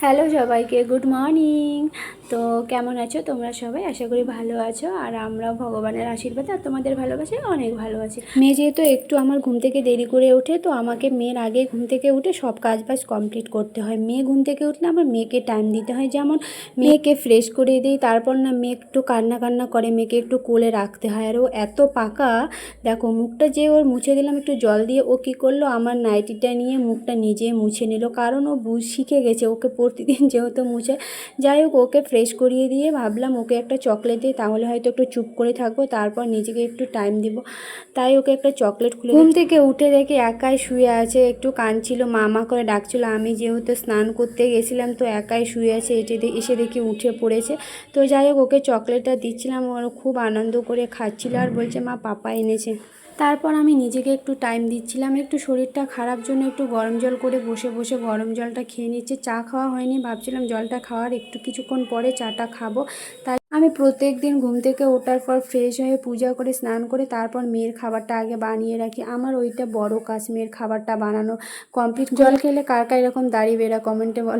Hello সবাইকে, good morning. তো কেমন আছো তোমরা সবাই? আশা করি ভালো আছো। আর আমরাও ভগবানের আশীর্বাদে আর তোমাদের ভালোবাসায় অনেক ভালো আছি। মেয়ে যেহেতু একটু আমার ঘুম থেকে দেরি করে ওঠে, তো আমাকে মেয়ের আগে ঘুম থেকে উঠে সব কাজ বাজ কমপ্লিট করতে হয়। মেয়ে ঘুম থেকে উঠলে আমার মেয়েকে টাইম দিতে হয়, যেমন মেয়েকে ফ্রেশ করে দিই, তারপর না মেয়ে একটু কান্না করে মেয়েকে একটু কোলে রাখতে হয়। আর ও এত পাকা, দেখো মুখটা যে ওর মুছে দিলাম একটু জল দিয়ে, ও কী করলো আমার নাইটিটা নিয়ে মুখটা নিজে মুছে নিল, কারণ ও শিখে গেছে ওকে প্রতিদিন যেহেতু মুছে। যাই হোক, ওকে ফ্রেশ করিয়ে দিয়ে ভাবলাম ওকে একটা চকলেট দিই, তাহলে হয়তো একটু চুপ করে থাকবো, তারপর নিজেকে একটু টাইম দিব। তাই ওকে একটা চকলেট খুলে ঘুম থেকে উঠে দেখি একাই শুয়ে আছে, একটু কাঁদছিল, মা করে ডাকছিল। আমি যেহেতু স্নান করতে গেছিলাম, তো একাই শুয়ে আছে, এসে দেখি উঠে পড়েছে। তো যাই হোক, ওকে চকলেটটা দিচ্ছিলাম, ওর খুব আনন্দ করে খাচ্ছিল আর বলছে মা পাপা এনেছে। তারপর আমি নিজেকে একটু টাইম দিচ্ছিলাম, একটু শরীরটা খারাপ জন্য একটু গরম জল করে বসে বসে গরম জলটা খেয়ে নিচ্ছে। চা খাওয়া হয়নি, ভাবছিলাম জলটা খাওয়ার একটু কিছুক্ষণ পরে চাটা খাবো। তাই আমি প্রত্যেক দিন ঘুম থেকে ওঠার পর ফ্রেশ হয়ে পূজা করে স্নান করে তারপর মেয়ের খাবারটা আগে বানিয়ে রাখি। আমার ওইটা বড় কাজ, মেয়ের খাবারটা বানানো কমপ্লিট। জল খেলে কার কার এরকম দাড়ি বেরা কমেন্টে বলো।